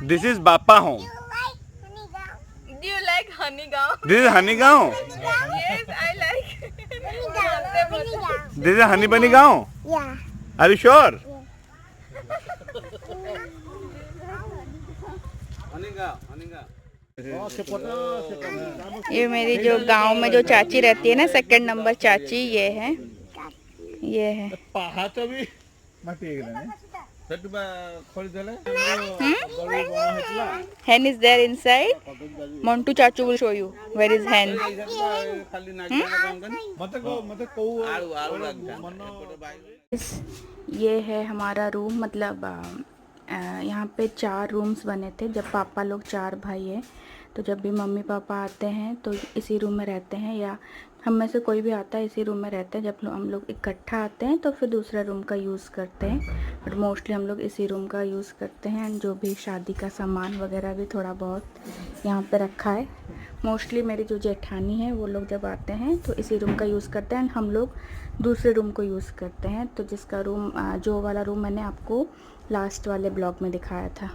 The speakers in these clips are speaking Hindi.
This is Bappa home. Do you like honey gown? This is honey gaon. Yes, I like. This is honey bunny gaon. Yeah. Are you sure? ये मेरी जो गांव में जो चाची रहती है ना, 2nd नंबर चाची, ये है, ये है। Hen is there inside. Montu Chachu will show you where is hen. ये है हमारा रूम, मतलब यहाँ पे 4 रूम्स बने थे। जब पापा लोग 4 भाई हैं, तो जब भी मम्मी पापा आते हैं तो इसी रूम में रहते हैं, या हम में से कोई भी आता है इसी रूम में रहते हैं। जब हम लोग इकट्ठा आते हैं तो फिर दूसरा रूम का यूज़ करते हैं, बट मोस्टली हम लोग इसी रूम का यूज़ करते हैं। एंड जो भी शादी का सामान वगैरह भी थोड़ा बहुत यहाँ पे रखा है। मोस्टली मेरी जो जेठानी है वो लोग जब आते हैं तो इसी रूम का यूज़ करते हैं, एंड हम लोग दूसरे रूम को यूज़ करते हैं। तो जिसका रूम, जो वाला रूम मैंने आपको लास्ट वाले ब्लॉग में दिखाया था।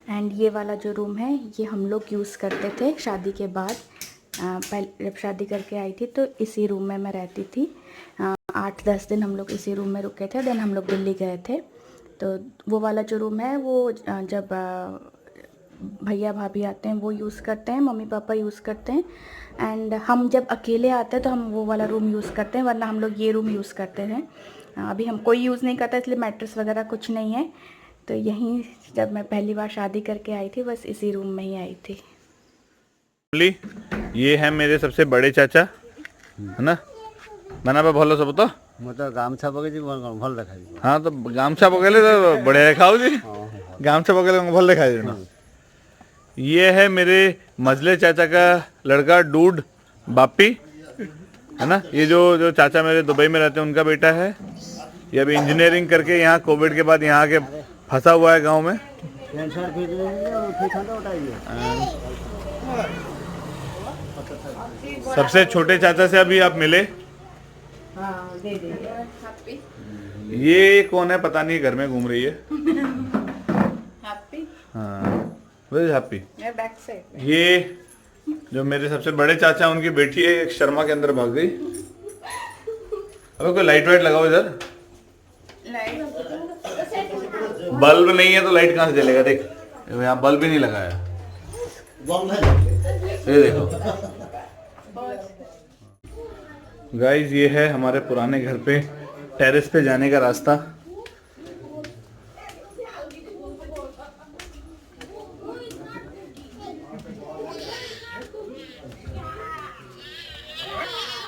एंड ये वाला जो रूम है ये हम लोग यूज़ करते थे शादी के बाद। पहले जब शादी करके आई थी तो इसी रूम में मैं रहती थी। 8-10 दिन हम लोग इसी रूम में रुके थे। देन हम लोग दिल्ली गए थे, तो वो वाला जो रूम है वो जब भैया भाभी आते हैं वो यूज़ करते हैं, मम्मी पापा यूज़ करते हैं। एंड हम जब अकेले आते हैं तो हम वो वाला रूम यूज़ करते हैं, वरना हम लोग ये रूम यूज़ करते हैं। अभी हम कोई यूज़ नहीं करता, इसलिए मैट्रेस वगैरह कुछ नहीं है। तो यहीं जब मैं पहली बार शादी करके आई थी, बस इसी रूम में ही आई थी। ये है मेरे सबसे बड़े चाचा, है ना? माना बा भलो सब तो मतलब गामछा पके भल देखाई। हाँ, तो गामछा पकेले तो बढ़िया देखाओ जी। गामछा पकेले भल दिखाई देना। ये है मेरे मजले चाचा का लड़का डूड बापी, है ना? ये जो चाचा मेरे दुबई में रहते हैं उनका बेटा है। ये अभी इंजीनियरिंग करके यहाँ कोविड के बाद यहाँ आके फंसा हुआ है गांव में। सबसे छोटे चाचा से अभी आप मिले। ये कौन है पता नहीं, घर में घूम रही है। हाँ, वेरी हैप्पी। ये जो मेरे सबसे बड़े चाचा हैं उनकी बेटी है, एक शर्मा के अंदर भाग गई। अबे कोई लाइट वाइट लगाओ इधर। बल्ब नहीं है तो लाइट कहाँ से जलेगा? देख यहाँ बल्ब ही नहीं लगाया। ये देखो गाइस, ये है हमारे पुराने घर पे टेरेस पे जाने का रास्ता।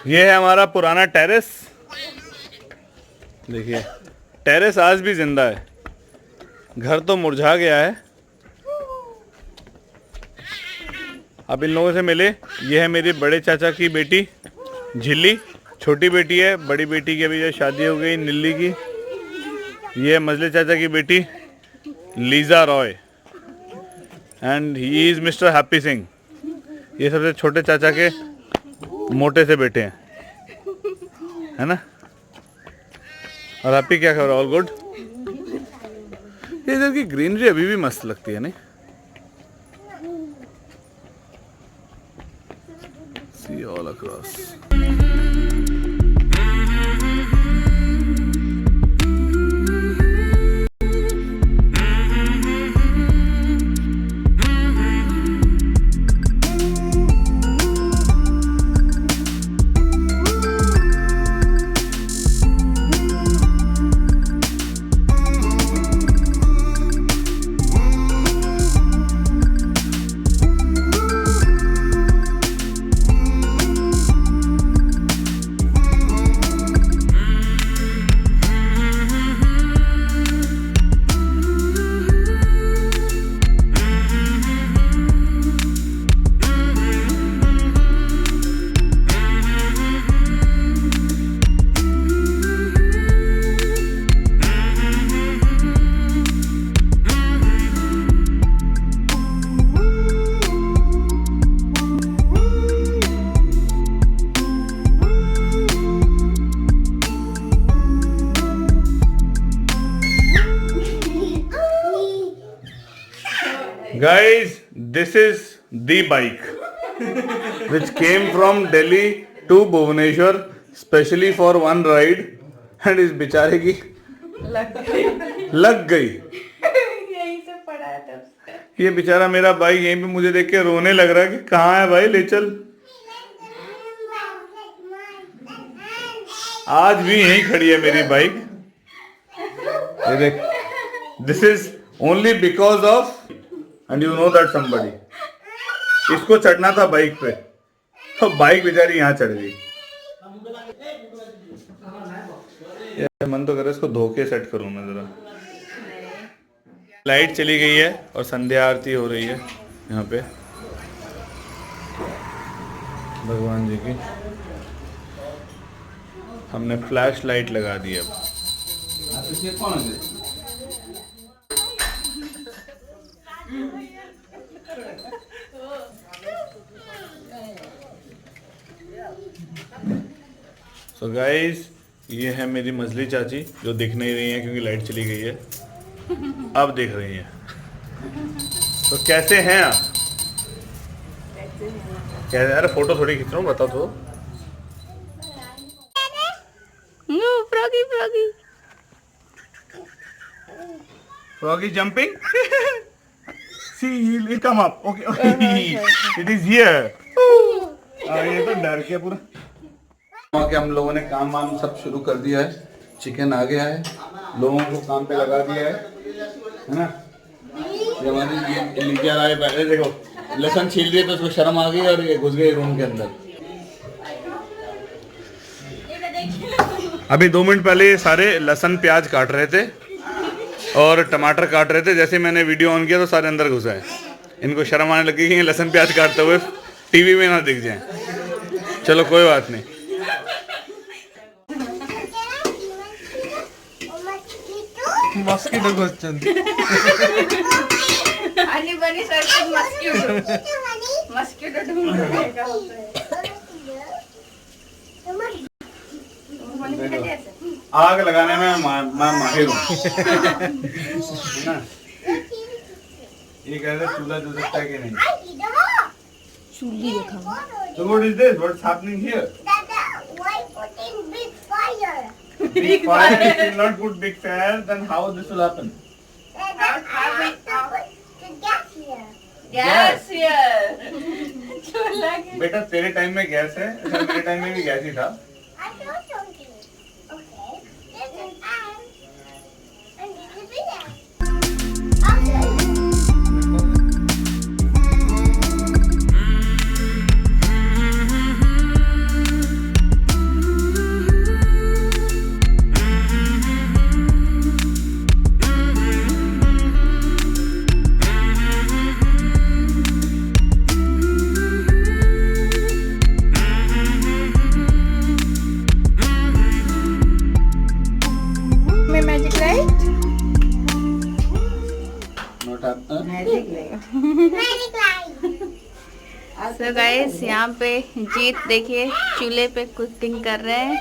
ये है हमारा पुराना टेरेस। देखिए टेरेस आज भी जिंदा है, घर तो मुरझा गया है। अब इन लोगों से मिले। ये है मेरी बड़े चाचा की बेटी झिल्ली, छोटी बेटी है। बड़ी बेटी की अभी जो शादी हो गई नीली की। ये है मजले चाचा की बेटी Lisa Roy, and he is mister happy Singh. ये सबसे छोटे चाचा के मोटे से बेटे हैं, है ना? और हैप्पी क्या खबर? All good. ये इधर की ग्रीनरी अभी भी मस्त लगती है, नहीं? See all across. Guys, this is the bike which came from Delhi to Bhubaneswar specially for one ride and इस बेचारे की लग गई। यहीं से पड़ा है तब से। ये बेचारा मेरा बाइक यहीं पे मुझे देख के रोने लग रहा है कि कहाँ है भाई, ले चल। आज भी यहीं खड़ी है मेरी बाइक। ये देख, this is only because of and you know that somebody. इसको चढ़ना था बाइक पे, तो बाइक बेचारी यहाँ चढ़ गई। मन तो करे इसको धो के सेट करूं मैं जरा। लाइट चली गई है और संध्या आरती हो रही है यहाँ पे भगवान जी की। हमने फ्लैश लाइट लगा दी अब। सो गाइस, ये है मेरी मजली चाची जो दिख नहीं रही है क्योंकि लाइट चली गई है। अब दिख रही है। तो कैसे हैं आप? कैसे? अरे फोटो थोड़ी खींच रहा हूँ, बताओ तो। Froggy froggy froggy jumping. See it come up. Okay, it is here. ये तो डर के पूरा। कि हम लोगों ने काम वाम सब शुरू कर दिया है। चिकन आ गया है, लोगों को काम पे लगा दिया है ना। ये हमारी ये लीजिए आए पहले देखो, लहसुन छील दिए तो उसको शर्म आ गई और ये घुस गए रूम के अंदर। अभी 2 मिनट पहले ये सारे लहसुन प्याज काट रहे थे और टमाटर काट रहे थे। जैसे मैंने वीडियो ऑन किया तो सारे अंदर घुस आए। इनको शर्म आने लगी कि ये लहसुन प्याज काटते हुए टीवी में ना दिख जाए। चलो कोई बात नहीं। मस्किटो घुसଛନ୍ତି। आनी बनी सर मस्किटो ढूंढ रहेगा। आग लगाने में मैं माहिर हूँ। ना ये कहते चूल्हा जल सकता है कि नहीं? चूल्ही दिखाओ। So what is this? What's happening here? Why putting big fire? Big fire. If you not put big fire, then how this will happen? The gas here. Gas चूल्हा के बेटा तेरे टाइम में गैस है, मेरे टाइम में भी गैस ही था। I saw something. Okay. There's an ant. And this is big ant. Okay. Magic light Not happen. Magic light. So guys, यहाँ पे जीत देखिए चूल्हे पे कुकिंग कर रहे हैं।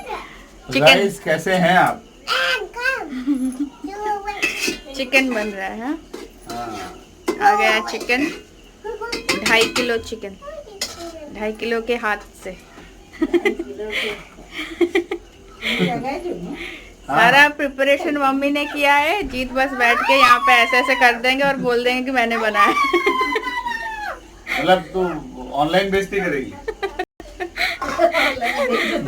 चिकन Guys, कैसे हैं आप? And come. Do it. Chicken बन रहा है। हाँ। आ गया चिकन, 2.5 किलो चिकन, 2.5 किलो के हाथ से। सारा प्रिपरेशन मम्मी ने किया है। जीत बस बैठ के यहाँ पे ऐसे ऐसे कर देंगे और बोल देंगे कि मैंने बनाया। मतलब तू ऑनलाइन बेइज्जती करेगी?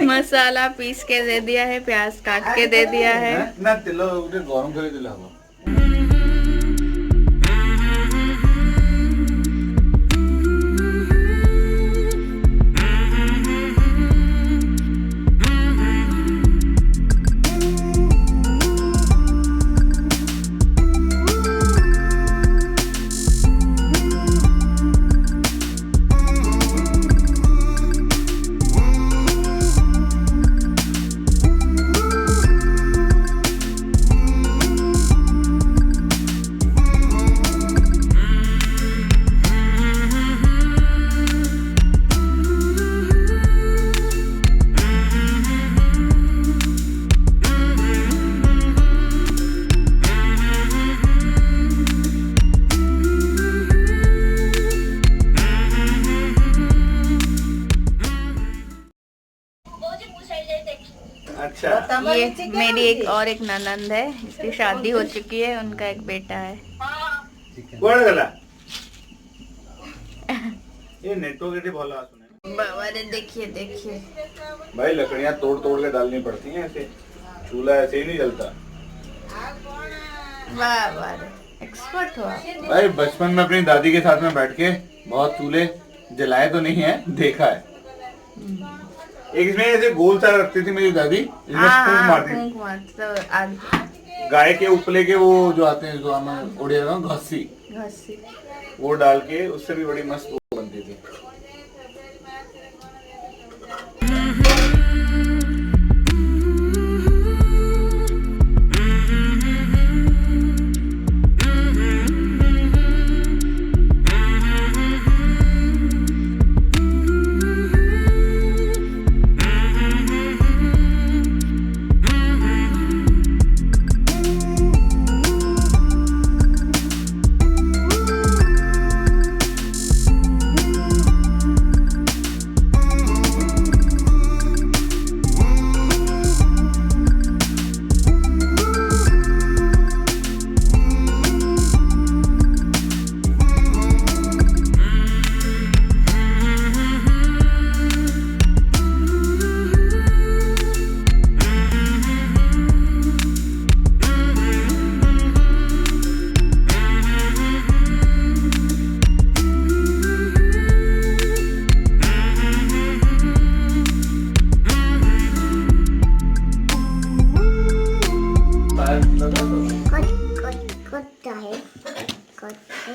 मसाला पीस के दे दिया है, प्याज काट के दे दिया है। ना तिलो उठे गरम करे दिला हो। ये मेरी एक और एक ननंद है, इसकी शादी हो चुकी है, उनका एक बेटा है। कौन गला ये नेटवर्क भला सुने बाबा रे, देखिए देखिए भाई, लकड़ियां तोड़ तोड़ के डालनी पड़ती हैं, ऐसे चूल्हा ऐसे ही नहीं जलता। बाबा रे, एक्सपर्ट हो आप। भाई बचपन में अपनी दादी के साथ में बैठ के बहुत चूल्हे जलाए तो नहीं है, देखा है। एक इसमें ऐसे गोल सा रखती थी मेरी दादी, इसमें फूंक मारती थी। तो आगे गाय के उपले के वो जो आते हैं, जो हमें उड़िया ना घसी, वो डाल के उससे भी बड़ी मस्त वो बनती थी।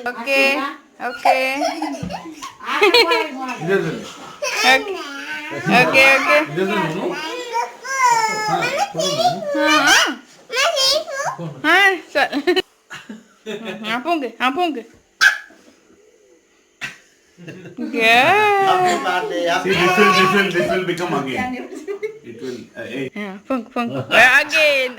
ओके ओके ओके ओके हाँ चल, हाँ पोंगे This will become again. It will. Pung. Again.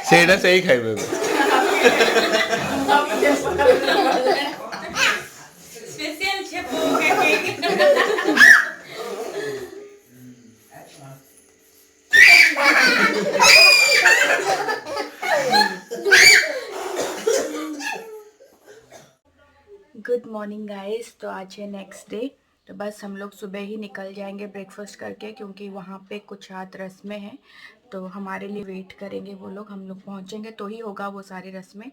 सेड़ा से ही खाइबे। स्पेशल शेफ हो गए। Good morning guys. तो आज है नेक्स्ट डे, तो बस हम लोग सुबह ही निकल जाएंगे ब्रेकफास्ट करके, क्योंकि वहाँ पे कुछ हाथ रस्में हैं, तो हमारे लिए वेट करेंगे वो लोग। हम लोग पहुँचेंगे तो ही होगा वो सारी रस्में।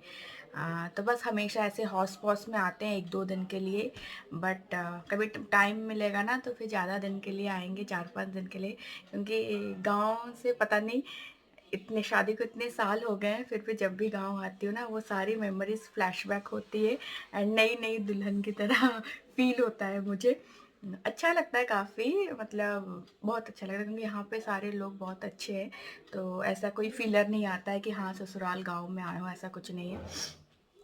तो बस हमेशा ऐसे हौस पौस में आते हैं 1-2 दिन के लिए, बट कभी टाइम मिलेगा ना तो फिर ज़्यादा दिन के लिए आएंगे, 4-5 दिन के लिए, क्योंकि गाँव से पता नहीं इतने शादी को इतने साल हो गए हैं, फिर भी जब भी गांव आती हूँ ना वो सारी मेमोरीज फ्लैशबैक होती है एंड नई नई दुल्हन की तरह फील होता है मुझे। अच्छा लगता है काफ़ी, मतलब बहुत अच्छा लगता है, क्योंकि यहाँ पे सारे लोग बहुत अच्छे हैं, तो ऐसा कोई फीलर नहीं आता है कि हाँ ससुराल गांव में आए हो, ऐसा कुछ नहीं है।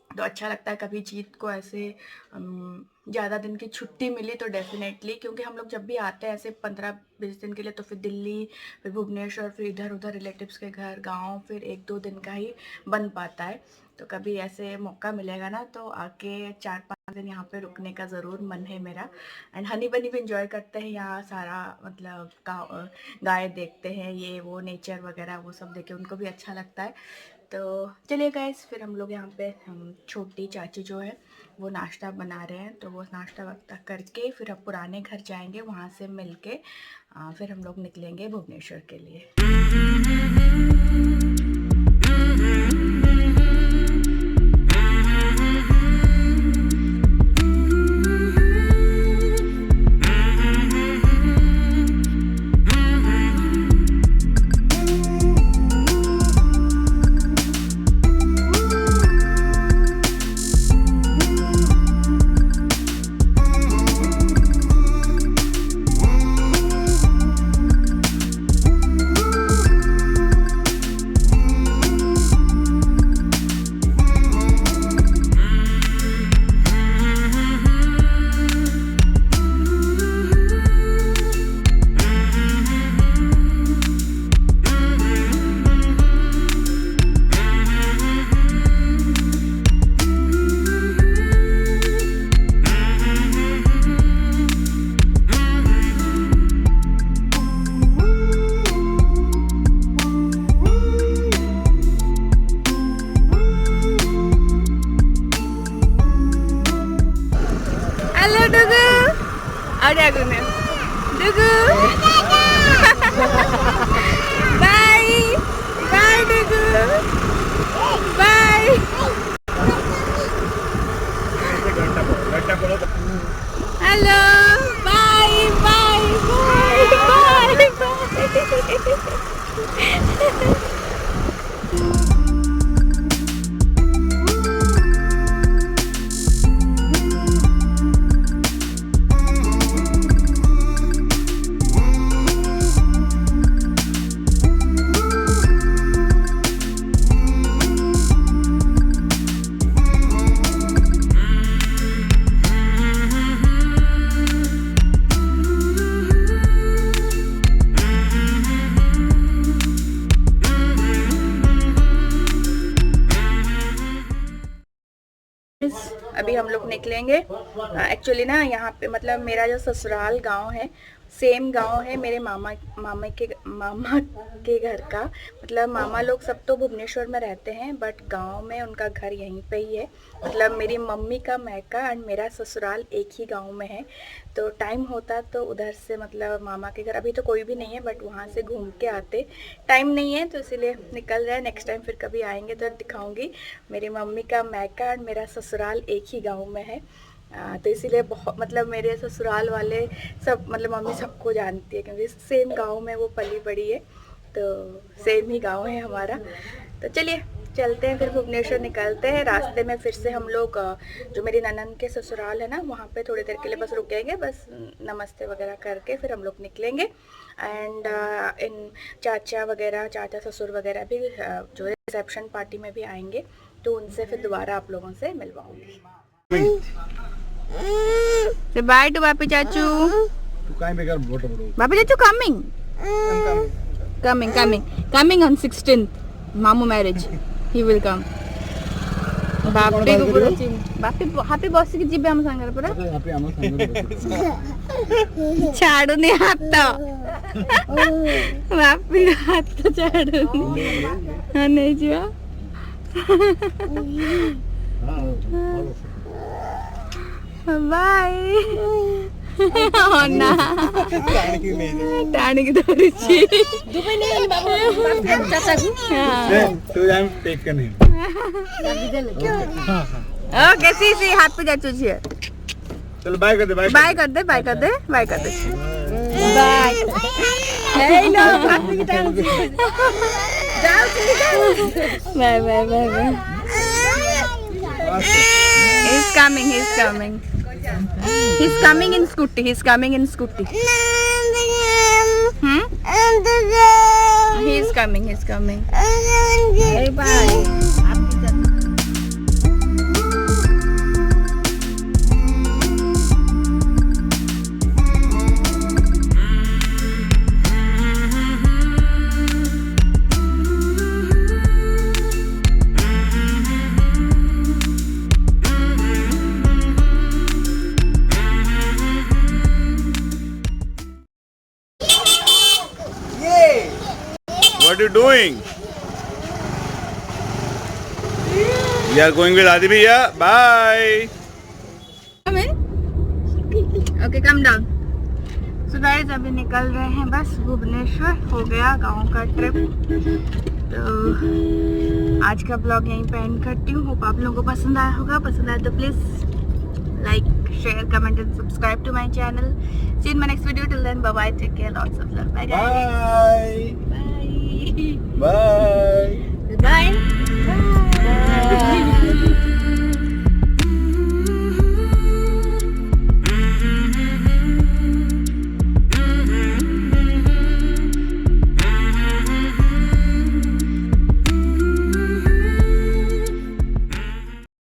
तो अच्छा लगता है। कभी जीत को ऐसे ज़्यादा दिन की छुट्टी मिली तो डेफिनेटली, क्योंकि हम लोग जब भी आते हैं ऐसे 15-20 दिन के लिए, तो फिर दिल्ली, फिर भुवनेश्वर, फिर इधर उधर रिलेटिव्स के घर, गांव, फिर 1-2 दिन का ही बन पाता है। तो कभी ऐसे मौका मिलेगा ना तो आके 4-5 दिन यहाँ पे रुकने का ज़रूर मन है मेरा। एंड हनी बनी भी इंजॉय करते हैं यहाँ, सारा मतलब गाय देखते हैं, ये वो नेचर वगैरह वो सब देखे उनको भी अच्छा लगता है। तो चलिए गाइस, फिर हम लोग यहाँ पे छोटी चाची जो है वो नाश्ता बना रहे हैं, तो वो नाश्ता वक्ता करके फिर अब पुराने घर जाएंगे, वहाँ से मिल के फिर हम लोग निकलेंगे भुवनेश्वर के लिए। हेलो डुगू और आगू में डुगू बाय बाय डुगू bye hello bye bye bye bye अभी हम लोग निकलेंगे। एक्चुअली ना यहाँ पे मतलब मेरा जो ससुराल गांव है सेम गांव है मेरे मामा के घर का। मतलब मामा लोग सब तो भुवनेश्वर में रहते हैं बट गांव में उनका घर यहीं पे ही है। मतलब मेरी मम्मी का मैका एंड मेरा ससुराल एक ही गांव में है। तो टाइम होता तो उधर से मतलब मामा के घर अभी तो कोई भी नहीं है बट वहाँ से घूम के आते। टाइम नहीं है तो इसीलिए निकल रहे हैं। नेक्स्ट टाइम फिर कभी आएंगे तो दिखाऊंगी। मेरी मम्मी का मैका एंड मेरा ससुराल एक ही गाँव में है। तो इसीलिए बहुत मतलब मेरे ससुराल वाले सब मतलब मम्मी सबको जानती है क्योंकि सेम गांव में वो पली बड़ी है। तो सेम ही गांव है हमारा। तो चलिए चलते हैं फिर भुवनेश्वर निकलते हैं। रास्ते में फिर से हम लोग जो मेरी ननंद के ससुराल है ना वहाँ पे थोड़ी देर के लिए बस रुकेंगे। बस नमस्ते वगैरह करके फिर हम लोग निकलेंगे। एंड इन चाचा वगैरह चाचा ससुर वगैरह भी जो रिसेप्शन पार्टी में भी आएंगे तो उनसे फिर दोबारा आप लोगों से मिलवाऊंगी। Say bye to Bapi Chachu. Bapi Chachu coming on 16th. Mamu marriage. He will come. Bapi को बोलो बापी happy boss की जीबे हम सांगर परा छाड़ो नहीं हाथ तो बापी हाथ तो छाड़ो हाँ नहीं जुआ बाय ना टाणी की थोड़ी सी दुबई नहीं बाबू चाचा को तो I am taken him okay see हाथ पे जा चुकी है। चलो बाय कर दे बाय कर दे बाय हे नो बापी की टांग जाओ bye bye He's coming in scooty. He's coming in scooty. He's coming. Hey, bye. What are you doing? We are going with Adi Bhaiya. Bye. Come in. Okay, come down. So guys अभी निकल रहे हैं बस भुवनेश्वर। हो गया गांव का ट्रिप। तो आज का ब्लॉग यहीं पे एंड करती हूँ। होप आप लोगों को पसंद आया होगा। पसंद आया तो please like share comment and subscribe to my channel. See you in my next video. Till then, bye bye. Take care. Lots of love. Bye guys. Bye. Bye. Bye.